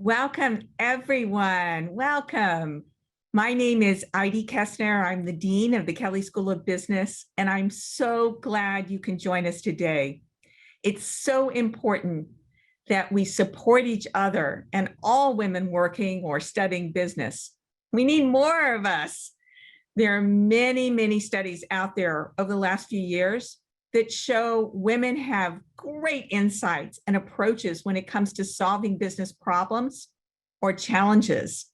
Welcome, everyone. Welcome. My name is Heidi Kestner. I'm the Dean of the Kelley School of Business, and I'm so glad you can join us today. It's so important that we support each other and all women working or studying business. We need more of us. There are many, many studies out there over the last few years that show women have great insights and approaches when it comes to solving business problems or challenges.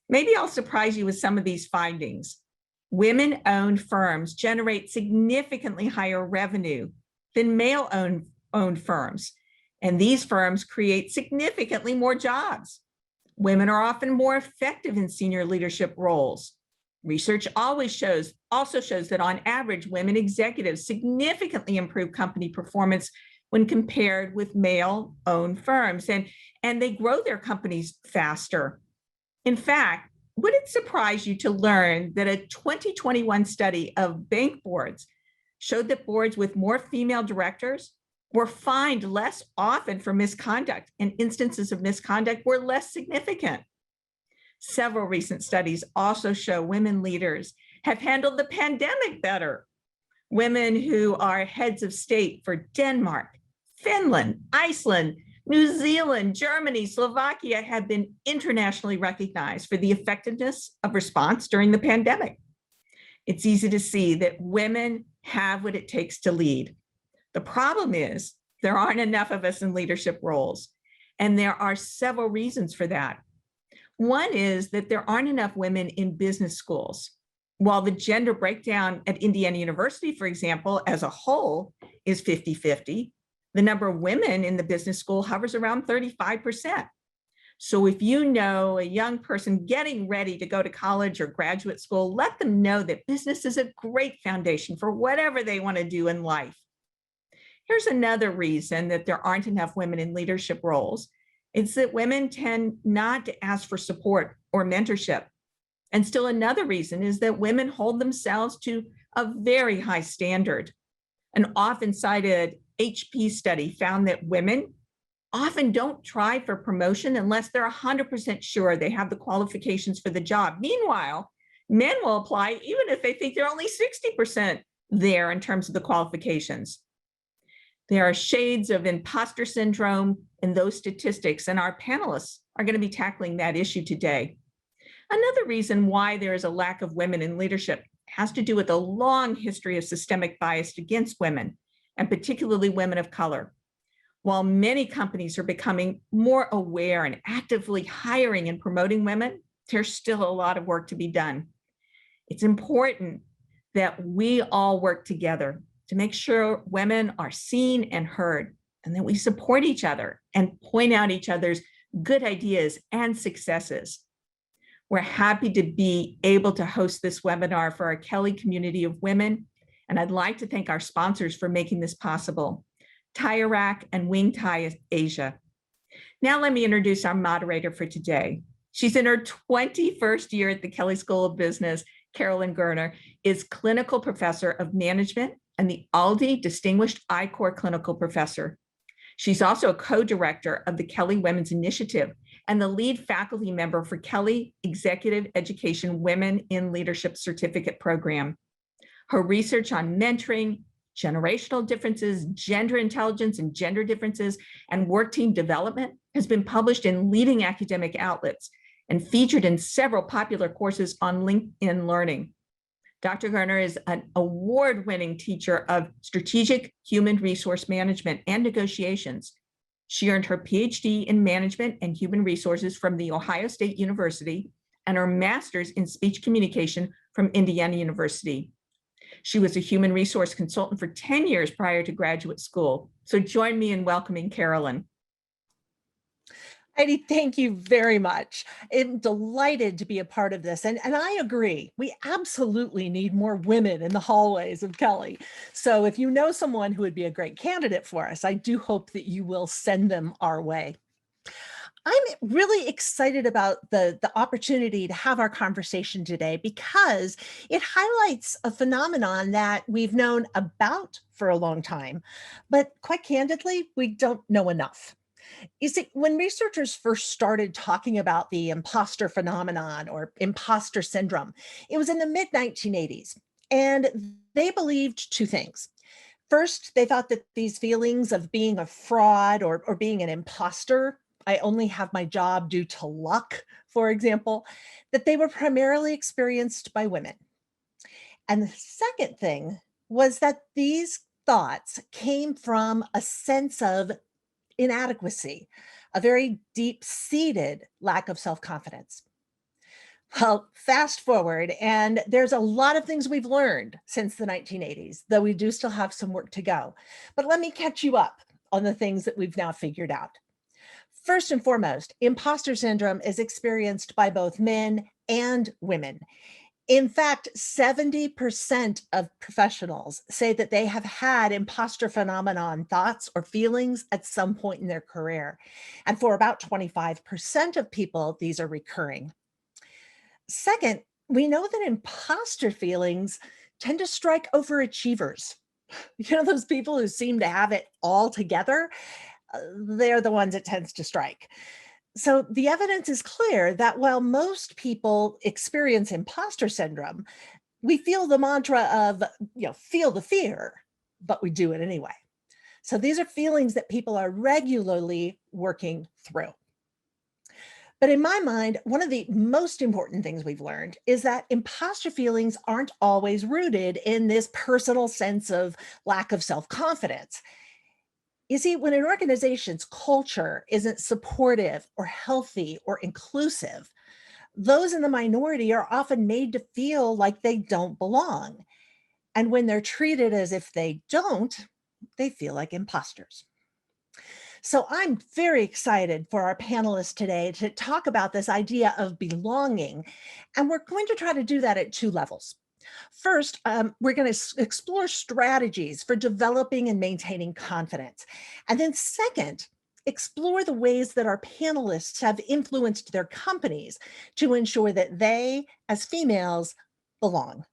Maybe I'll surprise you with some of these findings. Women-owned firms generate significantly higher revenue than male-owned firms, and these firms create significantly more jobs. Women are often more effective in senior leadership roles. Research also shows that on average, women executives significantly improve company performance when compared with male-owned firms, and they grow their companies faster. In fact, would it surprise you to learn that a 2021 study of bank boards showed that boards with more female directors were fined less often for misconduct, and instances of misconduct were less significant? Several recent studies also show women leaders have handled the pandemic better. Women who are heads of state for Denmark, Finland, Iceland, New Zealand, Germany, Slovakia have been internationally recognized for the effectiveness of response during the pandemic. It's easy to see that women have what it takes to lead. The problem is there aren't enough of us in leadership roles, and there are several reasons for that. One is that there aren't enough women in business schools. While the gender breakdown at Indiana University, for example, as a whole is 50-50, the number of women in the business school hovers around 35%. So if you know a young person getting ready to go to college or graduate school, let them know that business is a great foundation for whatever they want to do in life. Here's another reason that there aren't enough women in leadership roles. It's that women tend not to ask for support or mentorship. And still another reason is that women hold themselves to a very high standard. An often cited HP study found that women often don't try for promotion unless they're 100% sure they have the qualifications for the job. Meanwhile, men will apply even if they think they're only 60% there in terms of the qualifications. There are shades of imposter syndrome in those statistics, and our panelists are going to be tackling that issue today. Another reason why there is a lack of women in leadership has to do with a long history of systemic bias against women, and particularly women of color. While many companies are becoming more aware and actively hiring and promoting women, there's still a lot of work to be done. It's important that we all work together to make sure women are seen and heard, and that we support each other and point out each other's good ideas and successes. We're happy to be able to host this webinar for our Kelley community of women, and I'd like to thank our sponsors for making this possible, TireRack and Wing Thai Asia. Now let me introduce our moderator for today. She's in her 21st year at the Kelley School of Business. Carolyn Goerner is Clinical Professor of Management and the Aldi Distinguished I-Corps Clinical Professor. She's also a co-director of the Kelley Women's Initiative and the lead faculty member for Kelley Executive Education Women in Leadership Certificate Program. Her research on mentoring, generational differences, gender intelligence and gender differences, and work team development has been published in leading academic outlets and featured in several popular courses on LinkedIn Learning. Dr. Goerner is an award-winning teacher of strategic human resource management and negotiations. She earned her PhD in management and human resources from The Ohio State University and her master's in speech communication from Indiana University. She was a human resource consultant for 10 years prior to graduate school. So join me in welcoming Carolyn. Heidi, thank you very much. I'm delighted to be a part of this. And I agree, we absolutely need more women in the hallways of Kelley. So if you know someone who would be a great candidate for us, I do hope that you will send them our way. I'm really excited about the opportunity to have our conversation today because it highlights a phenomenon that we've known about for a long time, but quite candidly, we don't know enough. You see, when researchers first started talking about the imposter phenomenon or imposter syndrome, it was in the mid 1980s. And they believed two things. First, they thought that these feelings of being a fraud or being an imposter, I only have my job due to luck, for example, that they were primarily experienced by women. And the second thing was that these thoughts came from a sense of inadequacy, a very deep seated lack of self confidence. Well, fast forward, and there's a lot of things we've learned since the 1980s, though we do still have some work to go. But let me catch you up on the things that we've now figured out. First and foremost, imposter syndrome is experienced by both men and women. In fact, 70% of professionals say that they have had imposter phenomenon thoughts or feelings at some point in their career. And for about 25% of people, these are recurring. Second, we know that imposter feelings tend to strike overachievers. You know, those people who seem to have it all together, they're the ones it tends to strike. So the evidence is clear that while most people experience imposter syndrome, we feel the mantra of, feel the fear, but we do it anyway. So these are feelings that people are regularly working through. But in my mind, one of the most important things we've learned is that imposter feelings aren't always rooted in this personal sense of lack of self confidence. You see, when an organization's culture isn't supportive or healthy or inclusive, those in the minority are often made to feel like they don't belong. And when they're treated as if they don't, they feel like imposters. So I'm very excited for our panelists today to talk about this idea of belonging. And we're going to try to do that at two levels. First, we're going to explore strategies for developing and maintaining confidence. And then second, explore the ways that our panelists have influenced their companies to ensure that they, as females, belong.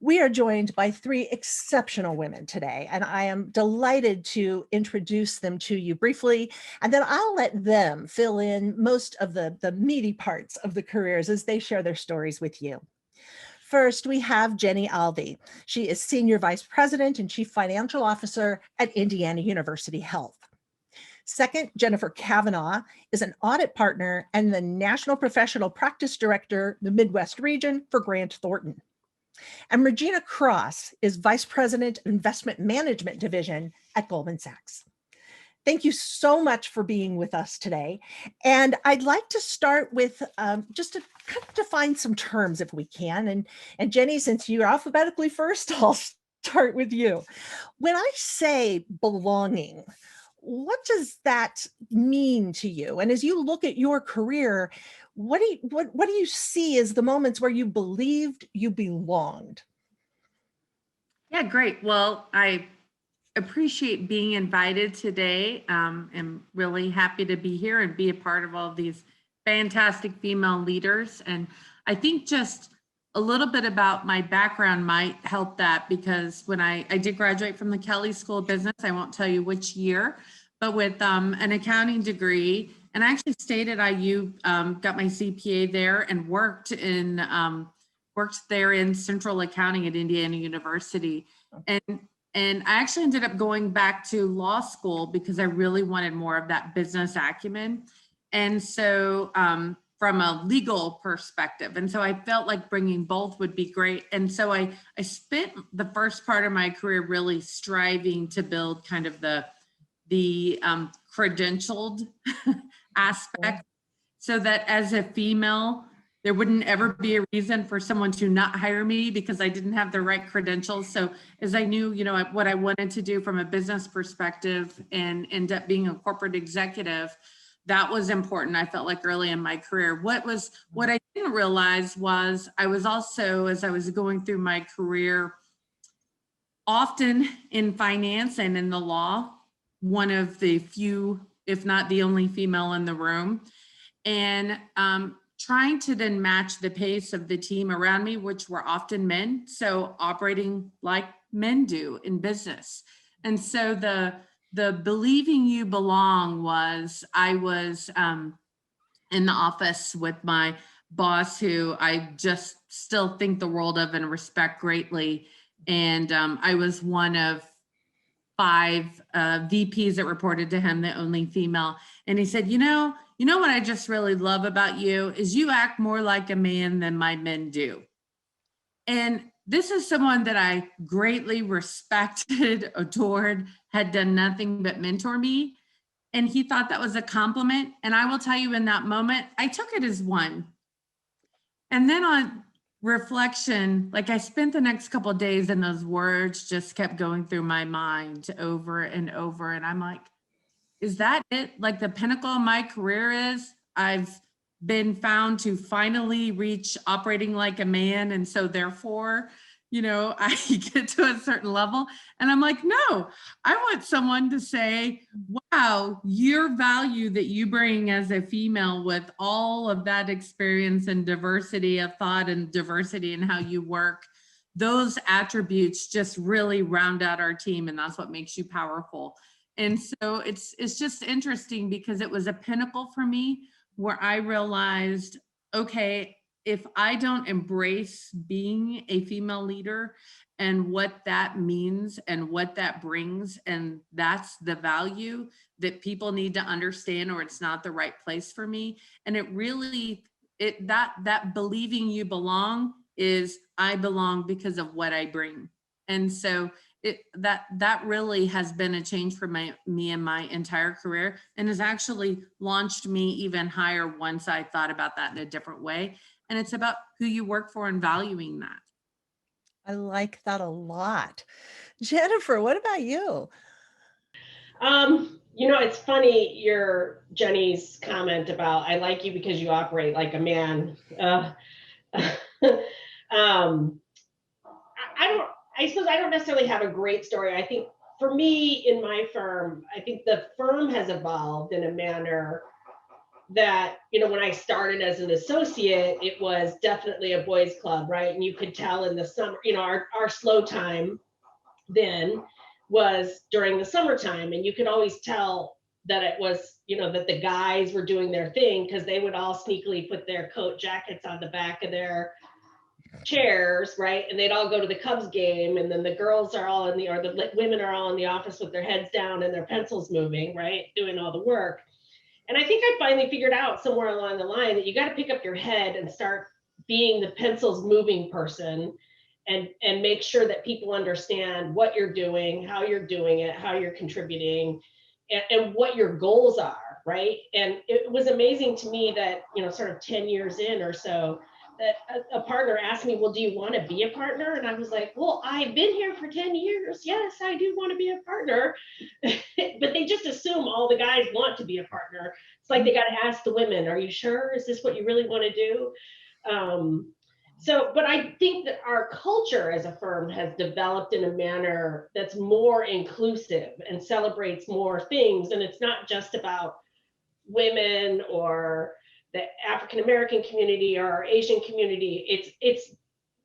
We are joined by three exceptional women today, and I am delighted to introduce them to you briefly, and then I'll let them fill in most of the meaty parts of the careers as they share their stories with you. First, we have Jenny Alvey. She is Senior Vice President and Chief Financial Officer at Indiana University Health. Second, Jennifer Kavanaugh is an audit partner and the National Professional Practice Director, the Midwest region for Grant Thornton. And Regina Cross is Vice President of Investment Management Division at Goldman Sachs. Thank you so much for being with us today. And I'd like to start with just to kind of define some terms if we can. And Jenny, since you're alphabetically first, I'll start with you. When I say belonging, what does that mean to you? And as you look at your career, what do you see as the moments where you believed you belonged? Yeah, great. Well, I appreciate being invited today. I'm really happy to be here and be a part of all of these fantastic female leaders. And I think just a little bit about my background might help that, because when I did graduate from the Kelley School of Business, I won't tell you which year, but with an accounting degree. And I actually stayed at IU, got my CPA there and worked there in central accounting at Indiana University. And I actually ended up going back to law school because I really wanted more of that business acumen. And so from a legal perspective. And so I felt like bringing both would be great. And so I spent the first part of my career really striving to build kind of the credentialed aspect, so that as a female, there wouldn't ever be a reason for someone to not hire me because I didn't have the right credentials. So as I knew, what I wanted to do from a business perspective and end up being a corporate executive, that was important. I felt like early in my career. What I didn't realize was I was also, as I was going through my career, often in finance and in the law, one of the few, if not the only female in the room. And trying to then match the pace of the team around me, which were often men, so operating like men do in business. And so the the believing you belong was, I was in the office with my boss, who I just still think the world of and respect greatly. And I was one of 5 VPs that reported to him, the only female. And he said, you know what I just really love about you is you act more like a man than my men do. And this is someone that I greatly respected, adored, had done nothing but mentor me. And he thought that was a compliment. And I will tell you, in that moment, I took it as one. And then on reflection, like, I spent the next couple of days and those words just kept going through my mind over and over. And I'm like, is that it? Like, the pinnacle of my career is I've been found to finally reach operating like a man. And so therefore, I get to a certain level. And I'm like, no, I want someone to say, wow, your value that you bring as a female with all of that experience and diversity of thought and diversity in how you work, those attributes just really round out our team. And that's what makes you powerful. And so it's just interesting, because it was a pinnacle for me where I realized, okay, if I don't embrace being a female leader and what that means and what that brings, and that's the value that people need to understand, or it's not the right place for me. And it really, that believing you belong is, I belong because of what I bring. And so that really has been a change for me and my entire career, and has actually launched me even higher once I thought about that in a different way. And it's about who you work for and valuing that. I like that a lot. Jennifer, what about you? It's funny, Jenny's comment about, I like you because you operate like a man. I suppose I don't necessarily have a great story. I think for me in my firm, I think the firm has evolved in a manner that, when I started as an associate, it was definitely a boys' club, right? And you could tell in the summer, our slow time then was during the summertime. And you could always tell that it was, that the guys were doing their thing, because they would all sneakily put their coat jackets on the back of their chairs, right? And they'd all go to the Cubs game, and then the girls are all the women are all in the office with their heads down and their pencils moving, right? Doing all the work. And I think I finally figured out somewhere along the line that you got to pick up your head and start being the pencils moving person, and make sure that people understand what you're doing, how you're doing it, how you're contributing, and what your goals are, right? And it was amazing to me that, sort of 10 years in or so, that a partner asked me, well, do you want to be a partner? And I was like, well, I've been here for 10 years. Yes, I do want to be a partner. But they just assume all the guys want to be a partner. It's like they got to ask the women, are you sure? Is this what you really want to do? But I think that our culture as a firm has developed in a manner that's more inclusive and celebrates more things. And it's not just about women or the African-American community or our Asian community. It's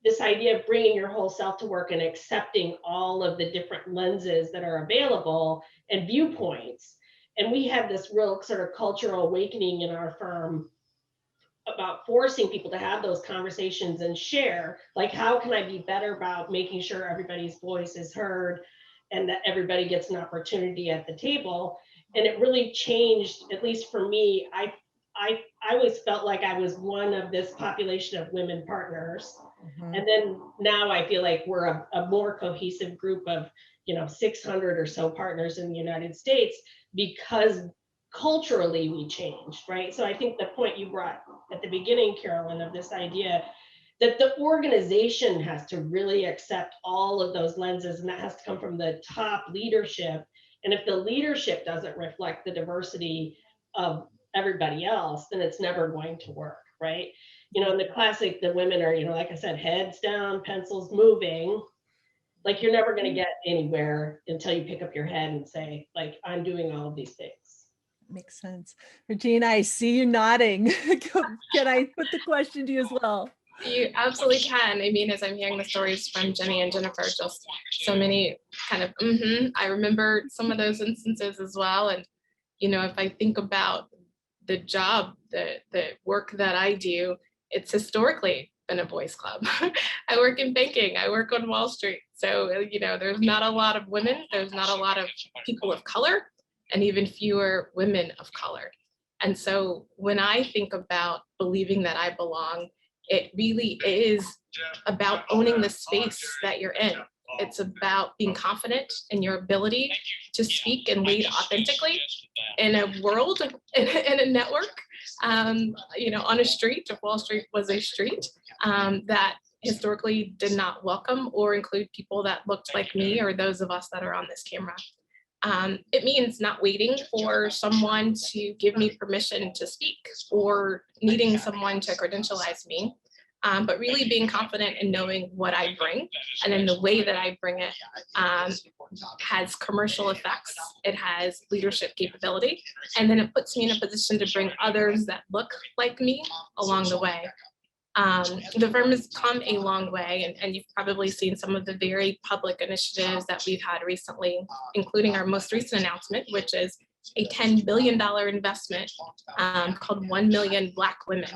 this idea of bringing your whole self to work and accepting all of the different lenses that are available and viewpoints. And we have this real sort of cultural awakening in our firm about forcing people to have those conversations and share, like, how can I be better about making sure everybody's voice is heard and that everybody gets an opportunity at the table. And it really changed, at least for me. I always felt like I was one of this population of women partners. Mm-hmm. And then now I feel like we're a more cohesive group of, 600 or so partners in the United States, because culturally we changed, right? So I think the point you brought at the beginning, Carolyn, of this idea that the organization has to really accept all of those lenses, and that has to come from the top leadership. And if the leadership doesn't reflect the diversity of everybody else, then it's never going to work, right? In the classic, the women are, like I said, heads down, pencils moving. Like, you're never going to get anywhere until you pick up your head and say, like, I'm doing all of these things. Makes sense. Regina, I see you nodding. Can I put the question to you as well? You absolutely can. I mean, as I'm hearing the stories from Jenny and Jennifer, just so many kind of, I remember some of those instances as well. And, you know, if I think about the job, the work that I do, it's historically been a boys' club. I work in banking, I work on Wall Street. So, you know, there's not a lot of women, there's not a lot of people of color, and even fewer women of color. And so when I think about believing that I belong, it really is about owning the space that you're in. It's about being confident in your ability to speak and lead authentically in a world, in a network, you know, on a street, if Wall Street was a street, that historically did not welcome or include people that looked like me or those of us that are on this camera. It means not waiting for someone to give me permission to speak or needing someone to credentialize me, but really being confident in knowing what I bring and in the way that I bring it has commercial effects. It has leadership capability, and then it puts me in a position to bring others that look like me along the way. The firm has come a long way, and you've probably seen some of the very public initiatives that we've had recently, including our most recent announcement, which is a $10 billion investment called 1 Million Black Women.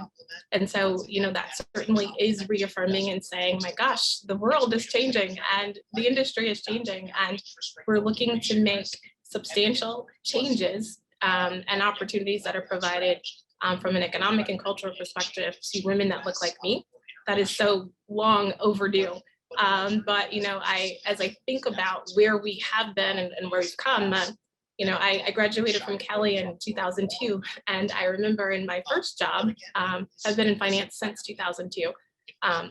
And so, you know, that certainly is reaffirming and saying, my gosh, the world is changing and the industry is changing, and we're looking to make substantial changes and opportunities that are provided from an economic and cultural perspective to women that look like me. That is so long overdue. But, you know, as I think about where we have been and where we've come, you know, I graduated from Kelley in 2002. And I remember in my first job, I've been in finance since 2002,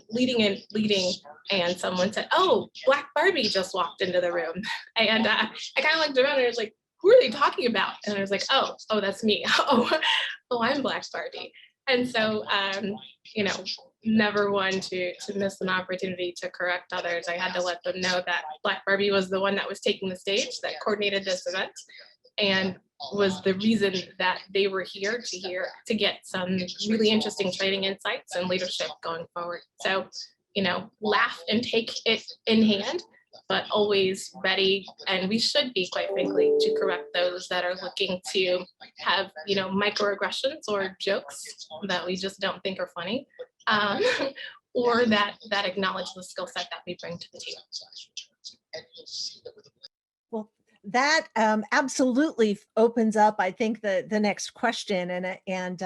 leading, and someone said, oh, Black Barbie just walked into the room. And I kind of looked around and I was like, who are they talking about? And I was like, oh, that's me. Oh, I'm Black Barbie. And so, you know, never one to miss an opportunity to correct others. I had to let them know that Black Barbie was the one that was taking the stage, that coordinated this event, and was the reason that they were here to get some really interesting training insights and leadership going forward. So, you know, laugh and take it in hand, but always ready, and we should be, quite frankly, to correct those that are looking to have, you know, microaggressions or jokes that we just don't think are funny, or that acknowledge the skill set that we bring to the table. Well, that absolutely opens up, I think, the next question. And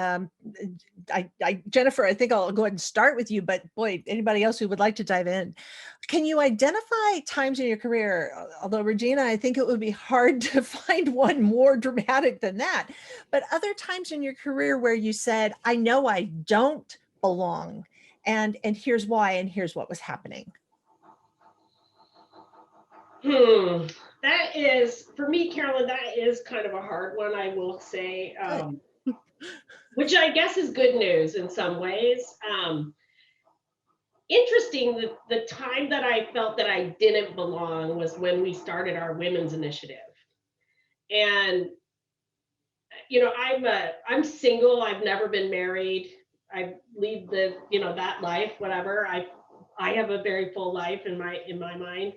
Jennifer, I think I'll go ahead and start with you, but boy, anybody else who would like to dive in. Can you identify times in your career, although Regina, I think it would be hard to find one more dramatic than that, but other times in your career where you said, I know I don't belong, and here's why, and here's what was happening? That is, for me, Carolyn, that is kind of a hard one, I will say, which I guess is good news in some ways. Interesting, the time that I felt that I didn't belong was when we started our women's initiative. And, you know, I'm single, I've never been married. I lead the, you know, that life, whatever. I have a very full life in my mind.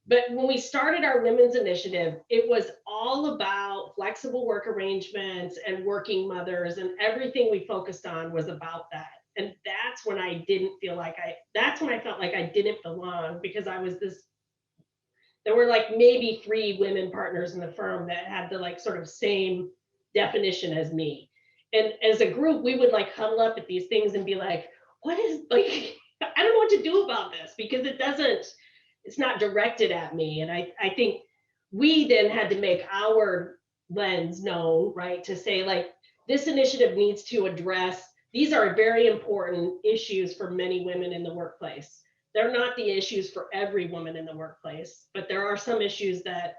But when we started our women's initiative, it was all about flexible work arrangements and working mothers, and everything we focused on was about that. And that's when I didn't feel like that's when I felt like I didn't belong, because there were like maybe 3 women partners in the firm that had the like sort of same definition as me. And as a group, we would like huddle up at these things and be like, what is, like, I don't know what to do about this, because it's not directed at me. And I think we then had to make our lens known, right? To say, like, this initiative needs to address, these are very important issues for many women in the workplace. They're not the issues for every woman in the workplace, but there are some issues that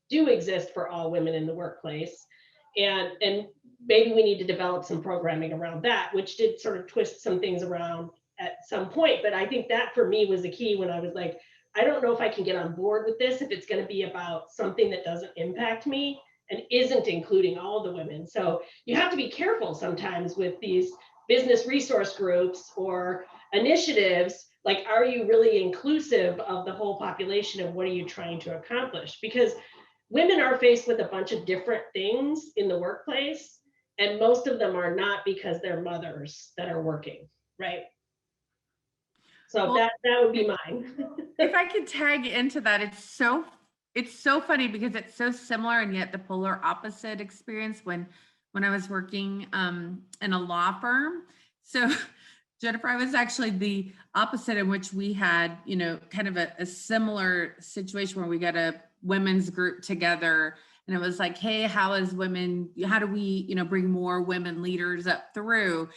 do exist for all women in the workplace. And maybe we need to develop some programming around that, which did sort of twist some things around at some point. But I think that for me was the key, when I was like, I don't know if I can get on board with this, if it's going to be about something that doesn't impact me and isn't including all the women. So you have to be careful sometimes with these business resource groups or initiatives, like, are you really inclusive of the whole population and what are you trying to accomplish? Because women are faced with a bunch of different things in the workplace, and most of them are not because they're mothers that are working, right? So Well, that would be mine. if I could tag into that, it's so funny because it's so similar and yet the polar opposite experience when I was working in a law firm. So Jennifer, I was actually the opposite, in which we had, you know, kind of a similar situation where we got a women's group together, and it was like, hey, how do we, you know, bring more women leaders up through?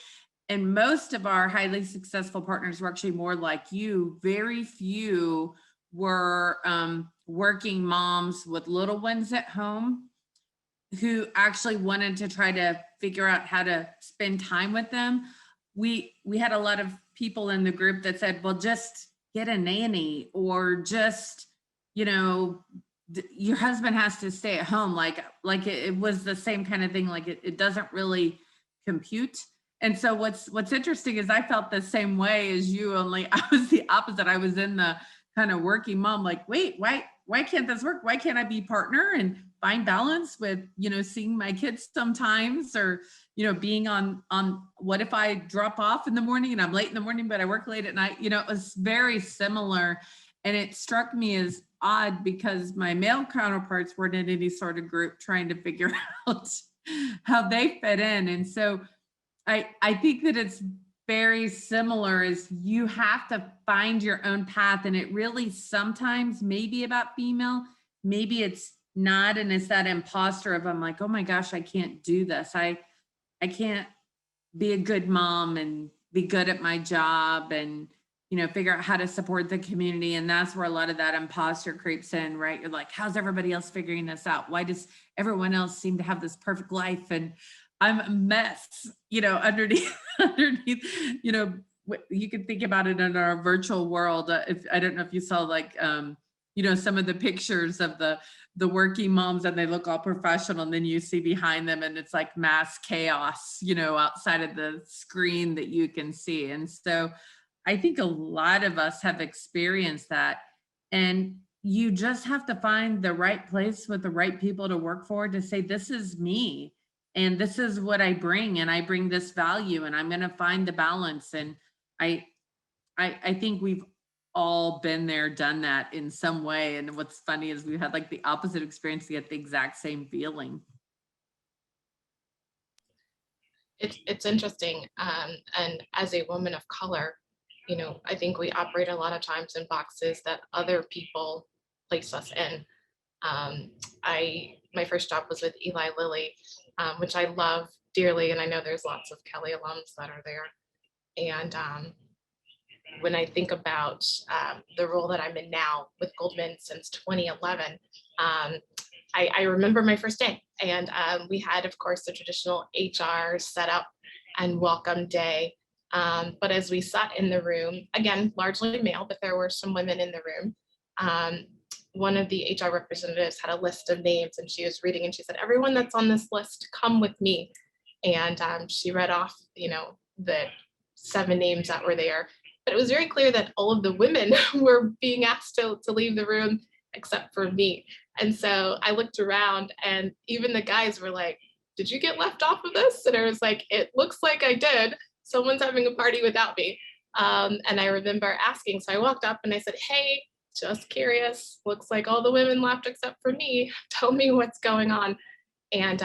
And most of our highly successful partners were actually more like you. Very few were working moms with little ones at home who actually wanted to try to figure out how to spend time with them. We had a lot of people in the group that said, well, just get a nanny, or just, you know, your husband has to stay at home. Like it was the same kind of thing. Like it doesn't really compute. And so what's interesting is I felt the same way as you, only I was the opposite. I was in the kind of working mom, like, wait, why can't this work? Why can't I be partner and find balance with, you know, seeing my kids sometimes, or, you know, being on what if I drop off in the morning and I'm late in the morning, but I work late at night? You know, it was very similar. And it struck me as odd because my male counterparts weren't in any sort of group trying to figure out how they fit in. And so I think that it's very similar, is you have to find your own path. And it really sometimes may be about female, maybe it's not. And it's that imposter of, I'm like, oh my gosh, I can't do this. I can't be a good mom and be good at my job and, you know, figure out how to support the community. And that's where a lot of that imposter creeps in, right? You're like, how's everybody else figuring this out? Why does everyone else seem to have this perfect life? And I'm a mess, you know, underneath, you know, you can think about it in our virtual world. If I don't know if you saw, like, you know, some of the pictures of the working moms, and they look all professional, and then you see behind them and it's like mass chaos, you know, outside of the screen that you can see. And so I think a lot of us have experienced that, and you just have to find the right place with the right people to work for, to say, this is me and this is what I bring, and I bring this value, and I'm going to find the balance. And I think we've all been there, done that in some way. And what's funny is we've had like the opposite experience, yet the exact same feeling. It's interesting. And as a woman of color, you know, I think we operate a lot of times in boxes that other people place us in. My first job was with Eli Lilly, which I love dearly. And I know there's lots of Kelley alums that are there. And when I think about the role that I'm in now with Goldman since 2011, I remember my first day, and we had, of course, the traditional HR setup and welcome day. But as we sat in the room, again, largely male, but there were some women in the room. One of the HR representatives had a list of names, and she was reading, and she said, everyone that's on this list, come with me. And she read off, you know, the 7 names that were there. But it was very clear that all of the women were being asked to leave the room except for me. And so I looked around, and even the guys were like, did you get left off of this? And I was like, it looks like I did. Someone's having a party without me. And I remember asking, so I walked up and I said, hey, just curious, looks like all the women left except for me. Tell me what's going on. And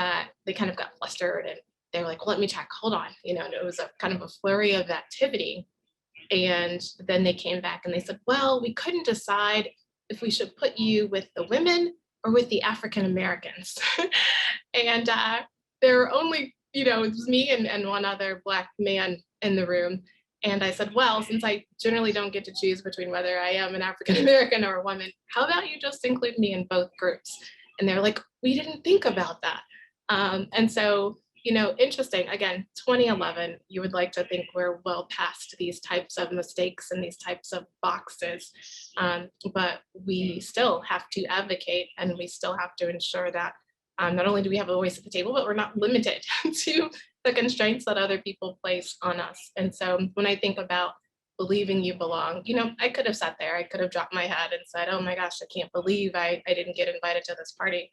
they kind of got flustered, and they were like, well, let me check, hold on. You know, and it was a kind of a flurry of activity. And then they came back and they said, well, we couldn't decide if we should put you with the women or with the African Americans. And there were only, you know, it was me and one other Black man in the room. And I said, well, since I generally don't get to choose between whether I am an African American or a woman, how about you just include me in both groups? And they're like, we didn't think about that. And so, you know, interesting, again, 2011, you would like to think we're well past these types of mistakes and these types of boxes, but we still have to advocate, and we still have to ensure that not only do we have a voice at the table, but we're not limited to the constraints that other people place on us. And so when I think about believing you belong. You know, I could have sat there, I could have dropped my head and said, oh my gosh, I can't believe I didn't get invited to this party.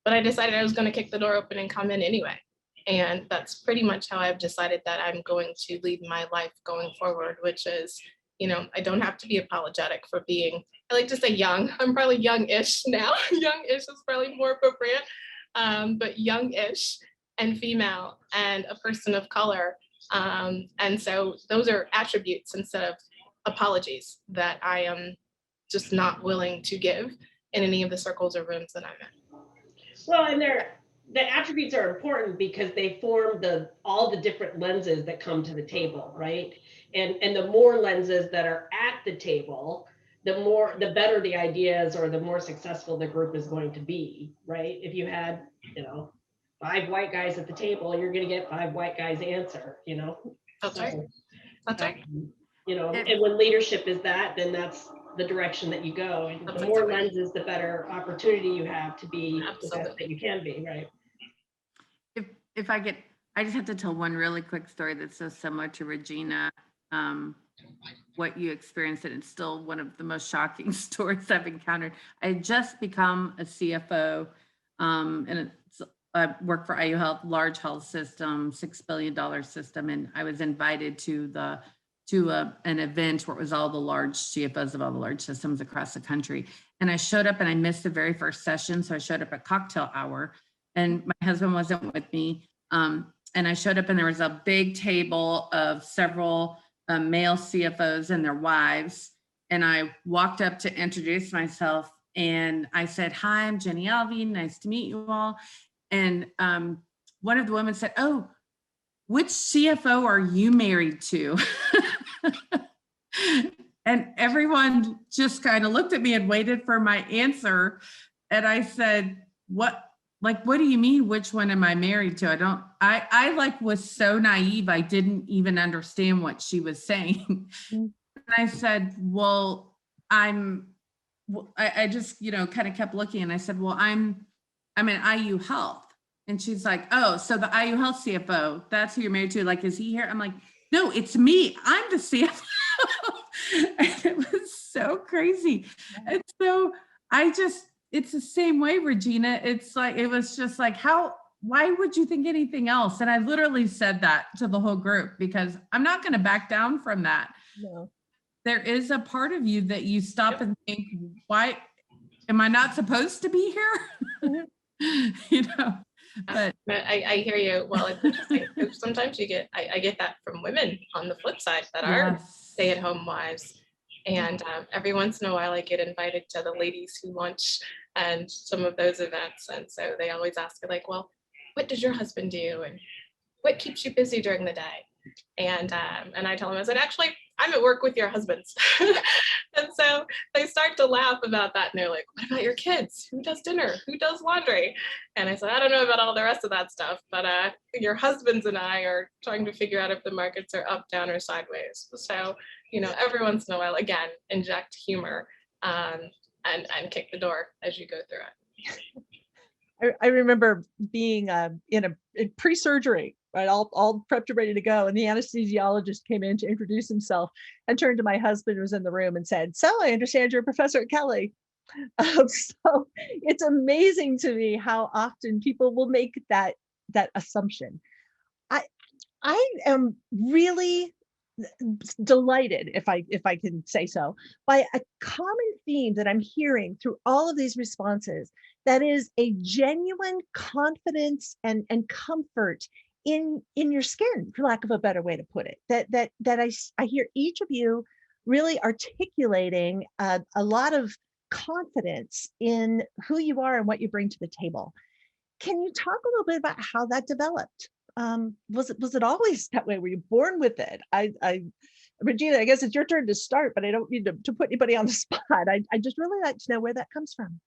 But I decided I was going to kick the door open and come in anyway. And that's pretty much how I've decided that I'm going to lead my life going forward, which is, you know, I don't have to be apologetic for being, I like to say young. I'm probably young-ish now. Young-ish is probably more appropriate, but young-ish and female and a person of color. And so those are attributes instead of apologies that I am just not willing to give in any of the circles or rooms that I'm in. Well, and the attributes are important because they form all the different lenses that come to the table, right? And the more lenses that are at the table, the better the ideas or the more successful the group is going to be, right? If you had, 5 white guys at the table, you're going to get 5 white guys answer, That's right. That's right. And when leadership is that, then that's the direction that you go. And the more lenses, the better opportunity you have to be the best that you can be, right? If I just have to tell one really quick story that's so similar to Regina, what you experienced, and it's still one of the most shocking stories I've encountered. I had just become a CFO, and I work for IU Health, large health system, $6 billion system, and I was invited to an event where it was all the large CFOs of all the large systems across the country. And I showed up and I missed the very first session, so I showed up at cocktail hour, and my husband wasn't with me. And I showed up and there was a big table of several male CFOs and their wives. And I walked up to introduce myself and I said, hi, I'm Jenny Alvey. Nice to meet you all. And one of the women said, oh, which CFO are you married to? And everyone just kind of looked at me and waited for my answer. And I said, what do you mean? Which one am I married to? I was so naive. I didn't even understand what she was saying. And I said, well, I just, kind of kept looking, and I said, well, I'm in IU Health. And she's like, oh, so the IU Health CFO, that's who you're married to. Like, is he here? I'm like, no, it's me. I'm the CFO. And it was so crazy. And so it's the same way, Regina. It's like, it was just like, why would you think anything else? And I literally said that to the whole group because I'm not going to back down from that. No. There is a part of you that you stop and think, why am I not supposed to be here? But I hear you. Well, it's interesting. Sometimes I get that from women on the flip side that are stay-at-home wives. And every once in a while I get invited to the ladies who lunch and some of those events. And so they always ask me like, well, what does your husband do? And what keeps you busy during the day? And I tell them, I said, actually, I'm at work with your husbands. And so they start to laugh about that. And they're like, what about your kids? Who does dinner? Who does laundry? And I said, I don't know about all the rest of that stuff, but your husbands and I are trying to figure out if the markets are up, down, or sideways. So, every once in a while, again, inject humor and kick the door as you go through it. I remember being in pre-surgery, right, all prepped and ready to go, and the anesthesiologist came in to introduce himself and turned to my husband who was in the room and said, so I understand you're a professor at Kelley. So it's amazing to me how often people will make that assumption. I am really delighted, if I can say so, by a common theme that I'm hearing through all of these responses, that is a genuine confidence and comfort in your skin, for lack of a better way to put it. That I hear each of you really articulating a lot of confidence in who you are and what you bring to the table. Can you talk a little bit about how that developed? Was it always that way? Were you born with it? Regina, I guess it's your turn to start, but I don't need to put anybody on the spot. I just really like to know where that comes from.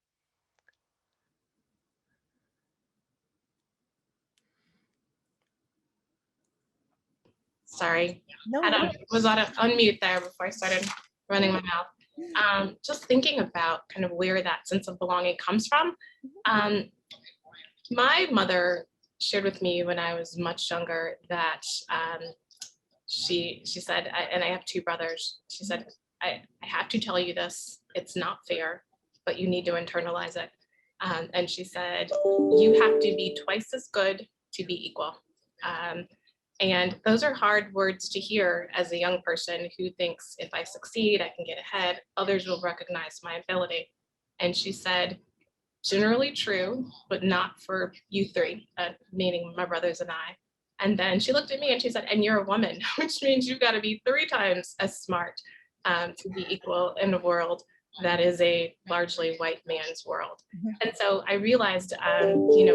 Sorry, No, was on unmute there before I started running my mouth. Just thinking about kind of where that sense of belonging comes from. My mother shared with me when I was much younger that she said, and I have two brothers. She said, I have to tell you this. It's not fair, but you need to internalize it. And she said, you have to be twice as good to be equal. And those are hard words to hear as a young person who thinks if I succeed, I can get ahead, others will recognize my ability. And she said, generally true, but not for you three, meaning my brothers and I. And then she looked at me and she said, and you're a woman, which means you've got to be 3 times as smart to be equal in a world that is a largely white man's world. And so I realized,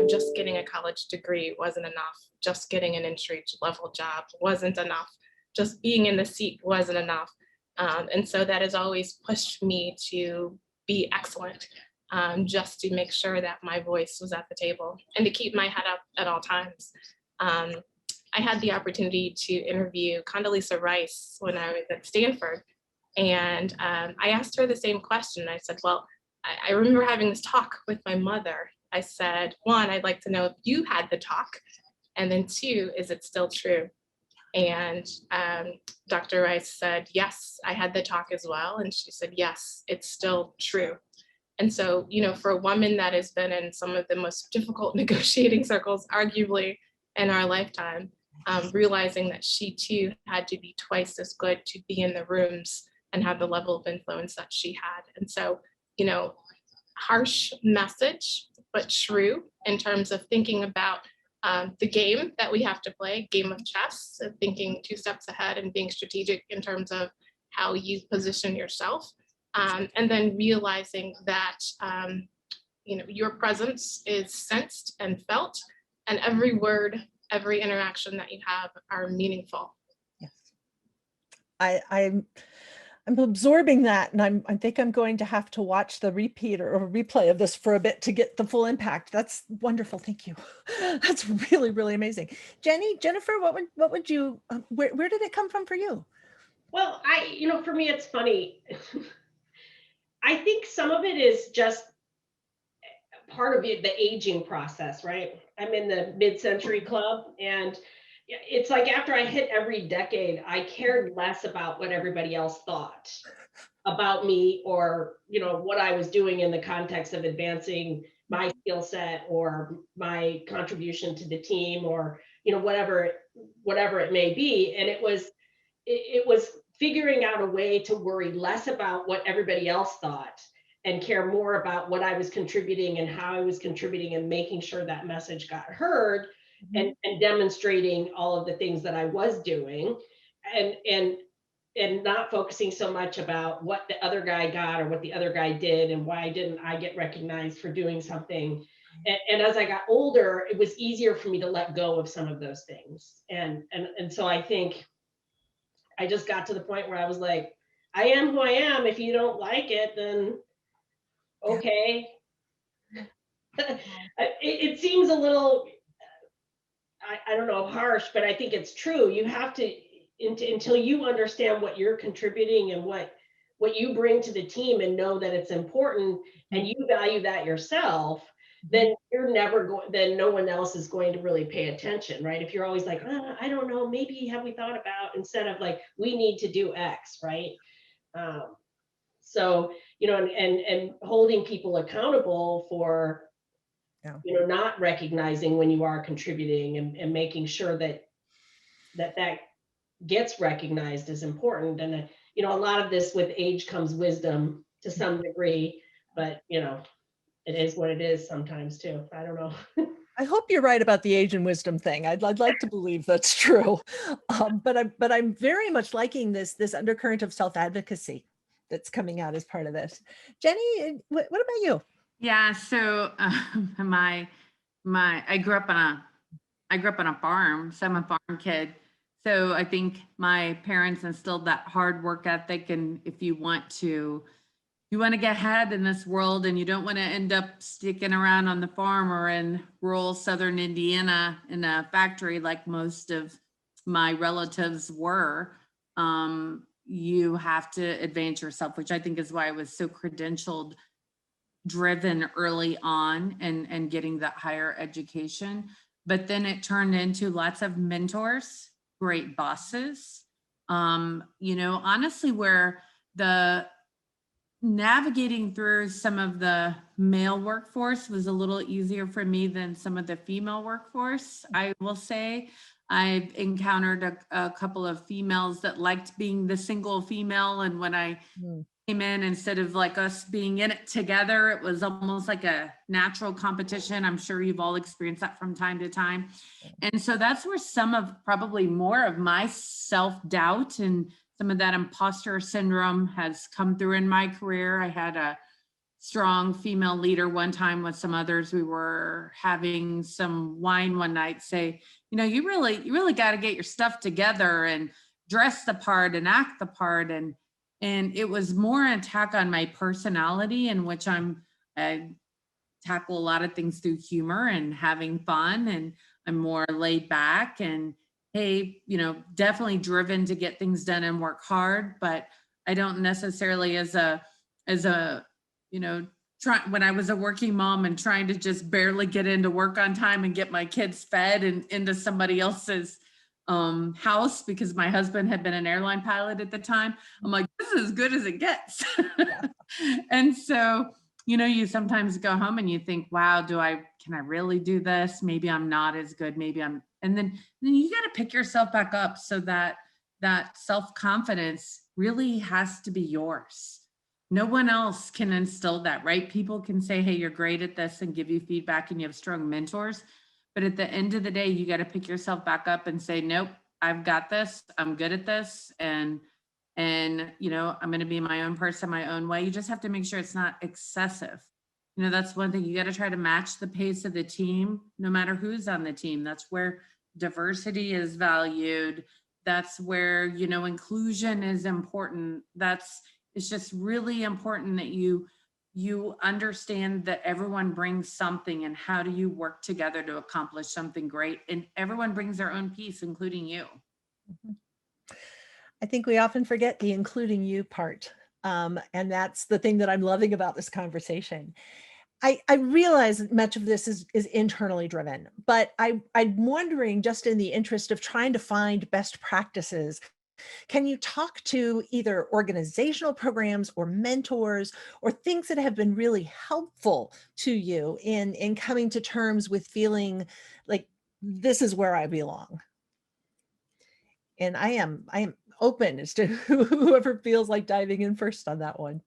just getting a college degree wasn't enough. Just getting an entry level job wasn't enough. Just being in the seat wasn't enough. And so that has always pushed me to be excellent, just to make sure that my voice was at the table and to keep my head up at all times. I had the opportunity to interview Condoleezza Rice when I was at Stanford. And I asked her the same question. I said, well, I remember having this talk with my mother. I said, 1, I'd like to know if you had the talk. And then 2, is it still true? And Dr. Rice said, yes, I had the talk as well. And she said, yes, it's still true. And so, for a woman that has been in some of the most difficult negotiating circles, arguably in our lifetime, realizing that she too had to be twice as good to be in the rooms and have the level of influence that she had. And so, harsh message, but true in terms of thinking about the game that we have to play, game of chess, thinking 2 steps ahead and being strategic in terms of how you position yourself. And then realizing that, your presence is sensed and felt, and every word, every interaction that you have are meaningful. Yes. I'm absorbing that, and I think I'm going to have to watch the repeat or replay of this for a bit to get the full impact. That's wonderful. Thank you. That's really, really amazing. Jennifer, what would you, where did it come from for you? Well, for me, it's funny. I think some of it is just part of it, the aging process, right? I'm in the mid-century club, and it's like after I hit every decade, I cared less about what everybody else thought about me, or what I was doing in the context of advancing my skill set or my contribution to the team, or whatever it may be. And it was figuring out a way to worry less about what everybody else thought and care more about what I was contributing and how I was contributing, and making sure that message got heard. And demonstrating all of the things that I was doing, and not focusing so much about what the other guy got or what the other guy did and why didn't I get recognized for doing something. And as I got older, it was easier for me to let go of some of those things. And so I think I just got to the point where I was like, I am who I am. If you don't like it, then okay. It seems a little, I don't know, harsh, but I think it's true. You have to, until you understand what you're contributing and what you bring to the team, and know that it's important, and you value that yourself, then you're never going, then no one else is going to really pay attention, right? If you're always like, I don't know, maybe have we thought about, instead of like, we need to do X, right? So, and holding people accountable for, not recognizing when you are contributing, and making sure that gets recognized is important. And a lot of this, with age comes wisdom to some degree, but it is what it is sometimes too. I don't know. I hope you're right about the age and wisdom thing. I'd like to believe that's true, but I'm very much liking this undercurrent of self-advocacy that's coming out as part of this. Jenny, what about you? Yeah, so I grew up on a farm, so I'm a farm kid. So I think my parents instilled that hard work ethic, and if you want to get ahead in this world, and you don't want to end up sticking around on the farm or in rural southern Indiana in a factory like most of my relatives were, you have to advance yourself, which I think is why I was so credentialed driven early on and getting that higher education. But then it turned into lots of mentors, great bosses, Honestly, where the navigating through some of the male workforce was a little easier for me than some of the female workforce. I will say I've encountered a couple of females that liked being the single female. And when I came in, instead of like us being in it together, it was almost like a natural competition. I'm sure you've all experienced that from time to time. And so that's where some of probably more of my self-doubt and some of that imposter syndrome has come through in my career. I had a strong female leader one time with some others. We were having some wine one night, say, you really got to get your stuff together and dress the part and act the part. And it was more an attack on my personality, in which I tackle a lot of things through humor and having fun, and I'm more laid back and, hey, definitely driven to get things done and work hard, but I don't necessarily as a when I was a working mom and trying to just barely get into work on time and get my kids fed and into somebody else's house, because my husband had been an airline pilot at the time. I'm like, this is as good as it gets. And so, you sometimes go home and you think, wow, can I really do this? Maybe I'm not as good. Maybe and then you got to pick yourself back up, so that self-confidence really has to be yours. No one else can instill that, right? People can say, hey, you're great at this, and give you feedback, and you have strong mentors. But at the end of the day, you got to pick yourself back up and say, nope, I've got this. I'm good at this. And I'm going to be my own person, my own way. You just have to make sure it's not excessive. That's one thing. You got to try to match the pace of the team, no matter who's on the team. That's where diversity is valued. That's where, inclusion is important. It's just really important that you understand that everyone brings something, and how do you work together to accomplish something great? And everyone brings their own piece, including you. I think we often forget the including you part. And that's the thing that I'm loving about this conversation. I realize that much of this is internally driven, but I'm wondering, just in the interest of trying to find best practices, can you talk to either organizational programs or mentors or things that have been really helpful to you in coming to terms with feeling like this is where I belong? And I am open as to whoever feels like diving in first on that one.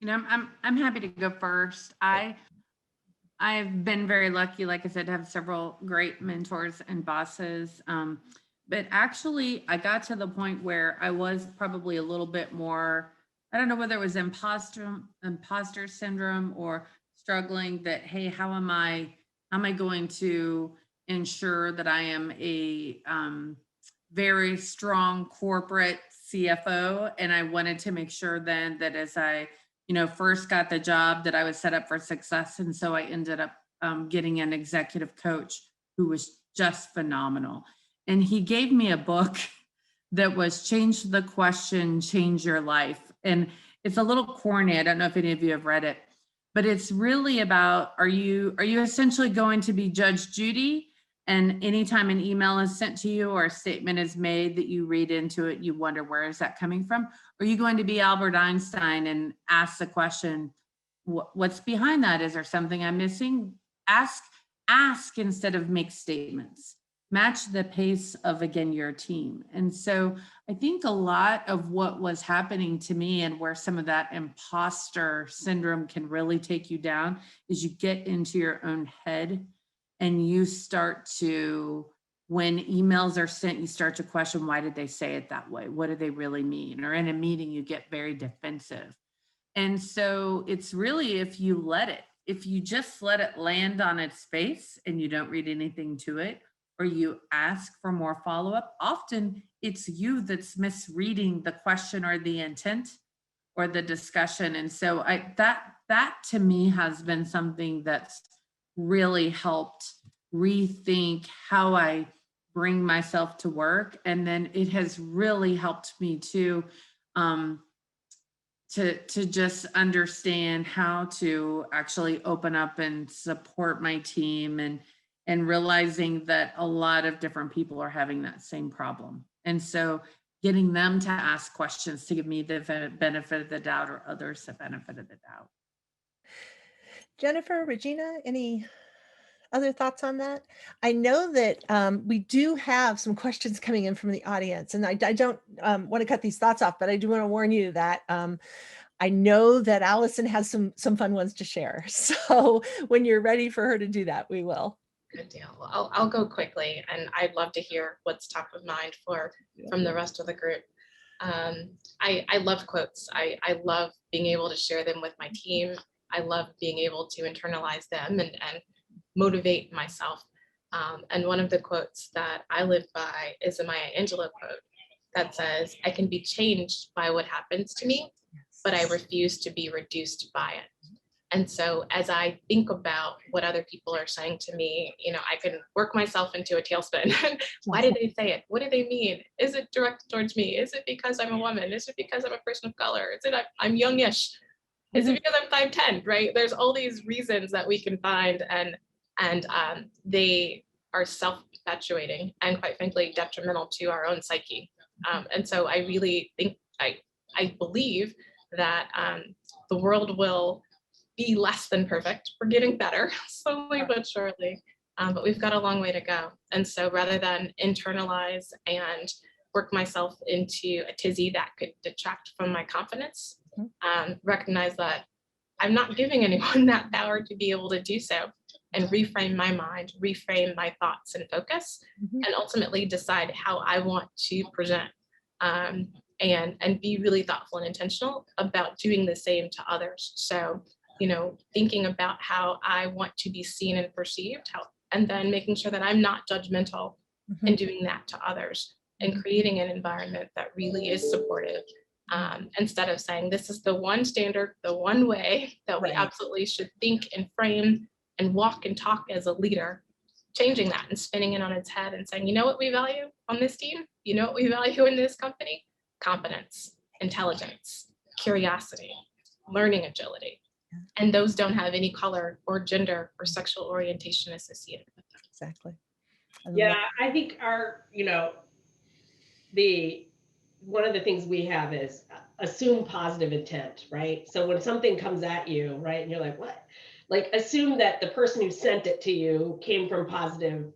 I'm happy to go first. I've been very lucky, like I said, to have several great mentors and bosses. But actually, I got to the point where I was probably a little bit more, I don't know whether it was imposter syndrome or struggling that, hey, how am I going to ensure that I am a very strong corporate CFO? And I wanted to make sure then that as I first got the job, that I was set up for success. And so I ended up getting an executive coach who was just phenomenal. And he gave me a book that was Change the Question, Change Your Life. And it's a little corny. I don't know if any of you have read it, but it's really about, are you essentially going to be Judge Judy? And anytime an email is sent to you or a statement is made that you read into it, you wonder, where is that coming from? Are you going to be Albert Einstein and ask the question, what's behind that? Is there something I'm missing? Ask instead of make statements. Match the pace of, again, your team. And so I think a lot of what was happening to me, and where some of that imposter syndrome can really take you down, is you get into your own head. And you start to, when emails are sent, you start to question, why did they say it that way? What do they really mean? Or in a meeting, you get very defensive. And so it's really, if you just let it land on its face and you don't read anything to it, or you ask for more follow-up, often it's you that's misreading the question or the intent or the discussion. And so that to me has been something that's really helped rethink how I bring myself to work. And then it has really helped me to just understand how to actually open up and support my team and realizing that a lot of different people are having that same problem. And so getting them to ask questions to give me the benefit of the doubt, or others the benefit of the doubt. Jennifer, Regina, any other thoughts on that? I know that we do have some questions coming in from the audience, and I don't want to cut these thoughts off, but I do want to warn you that I know that Allison has some fun ones to share. So when you're ready for her to do that, we will. Good deal. Well, I'll go quickly, and I'd love to hear what's top of mind from the rest of the group. I love quotes. I love being able to share them with my team. I love being able to internalize them and motivate myself. And one of the quotes that I live by is a Maya Angelou quote that says, "I can be changed by what happens to me, but I refuse to be reduced by it." And so as I think about what other people are saying to me, I can work myself into a tailspin. Why did they say it? What do they mean? Is it directed towards me? Is it because I'm a woman? Is it because I'm a person of color? Is it I'm youngish? Is it because I'm 5'10", right? There's all these reasons that we can find, and they are self-perpetuating and, quite frankly, detrimental to our own psyche. And so I really think, I believe that the world will be less than perfect. We're getting better, slowly but surely, but we've got a long way to go. And so rather than internalize and work myself into a tizzy that could detract from my confidence, recognize that I'm not giving anyone that power to be able to do so, and reframe my mind, reframe my thoughts and focus, and ultimately decide how I want to present, and be really thoughtful and intentional about doing the same to others. So, thinking about how I want to be seen and perceived, and then making sure that I'm not judgmental and doing that to others, and creating an environment that really is supportive, instead of saying this is the one standard, the one way that we absolutely should think and frame and walk and talk as a leader. Changing that and spinning it on its head and saying, you know what we value on this team? You know what we value in this company? Competence, intelligence, curiosity, learning agility. And those don't have any color or gender or sexual orientation associated with them. Exactly. I think one of the things we have is assume positive intent, right? So when something comes at you, right, and you're like, what? Like, assume that the person who sent it to you came from positive,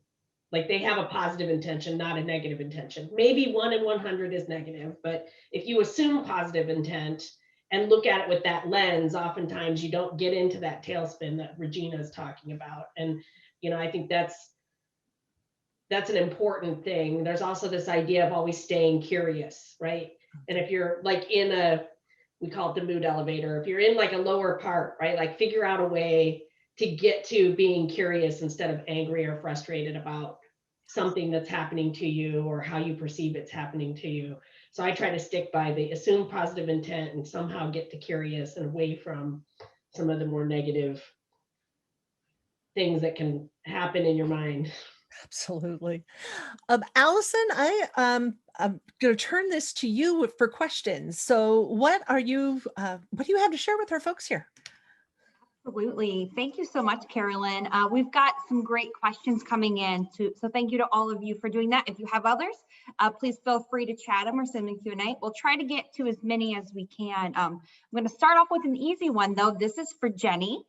like they have a positive intention, not a negative intention. Maybe 1 in 100 is negative, but if you assume positive intent and look at it with that lens, oftentimes you don't get into that tailspin that Regina is talking about. And, I think that's an important thing. There's also this idea of always staying curious, right? And if you're like we call it the mood elevator, if you're in like a lower part, right? Like figure out a way to get to being curious instead of angry or frustrated about something that's happening to you or how you perceive it's happening to you. So I try to stick by the assume positive intent and somehow get to curious and away from some of the more negative things that can happen in your mind. Absolutely. Allison, I'm going to turn this to you for questions. So what do you have to share with our folks here? Absolutely. Thank you so much, Carolyn. We've got some great questions coming in, so thank you to all of you for doing that. If you have others, please feel free to chat them or send them Q&A. We'll try to get to as many as we can. I'm going to start off with an easy one, though. This is for Jenny.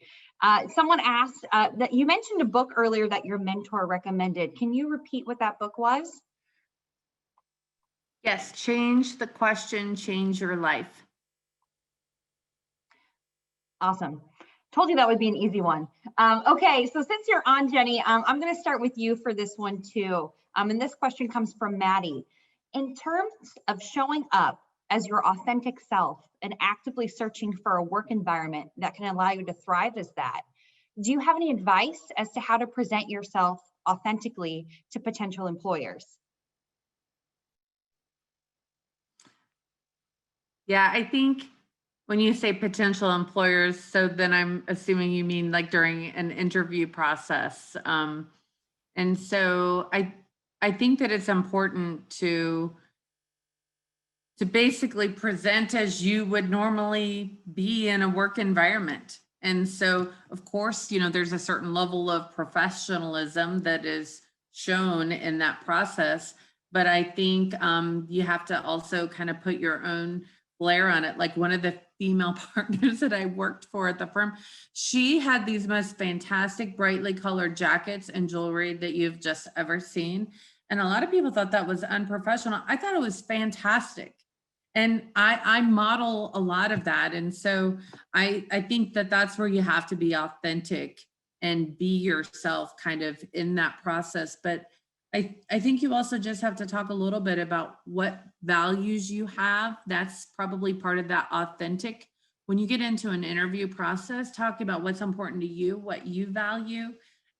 Someone asked that you mentioned a book earlier that your mentor recommended. Can you repeat what that book was? Yes, Change the Question, Change Your Life. Awesome. Told you that would be an easy one. Okay, so since you're on, Jenny, I'm going to start with you for this one too. And this question comes from Maddie. In terms of showing up as your authentic self and actively searching for a work environment that can allow you to thrive as that, do you have any advice as to how to present yourself authentically to potential employers? Yeah, I think when you say potential employers, so then I'm assuming you mean like during an interview process. And so I think that it's important to basically present as you would normally be in a work environment. And so, of course, you know, there's a certain level of professionalism that is shown in that process. But I think you have to also kind of put your own flair on it. Like one of the female partners that I worked for at the firm, she had these most fantastic, brightly colored jackets and jewelry that you've just ever seen. And a lot of people thought that was unprofessional. I thought it was fantastic. And I model a lot of that. And so I think that that's where you have to be authentic and be yourself kind of in that process. But I think you also just have to talk a little bit about what values you have. That's probably part of that authentic. When you get into an interview process, talking about what's important to you, what you value,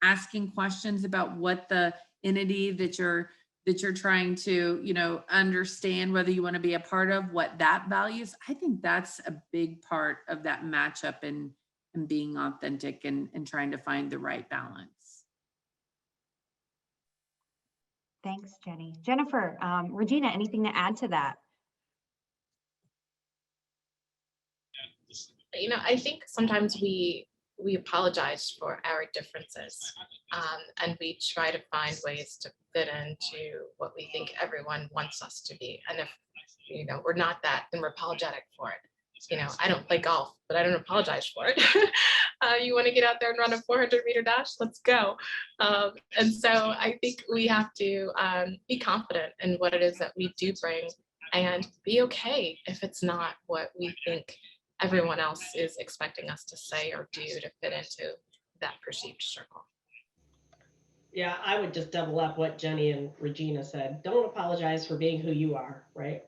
asking questions about what the entity that you're trying to, you know, understand, whether you want to be a part of, what that values. I think that's a big part of that matchup and being authentic and trying to find the right balance. Thanks, Jenny. Jennifer, Regina, anything to add to that? You know, I think sometimes we apologize for our differences, and we try to find ways to fit into what we think everyone wants us to be. And if, you know, we're not that, then we're apologetic for it. You know, I don't play golf, but I don't apologize for it. You want to get out there and run a 400-meter dash? Let's go. And so I think we have to be confident in what it is that we do bring, and be okay if it's not what we think everyone else is expecting us to say or do to fit into that perceived circle. Yeah, I would just double up what Jenny and Regina said. Don't apologize for being who you are, right?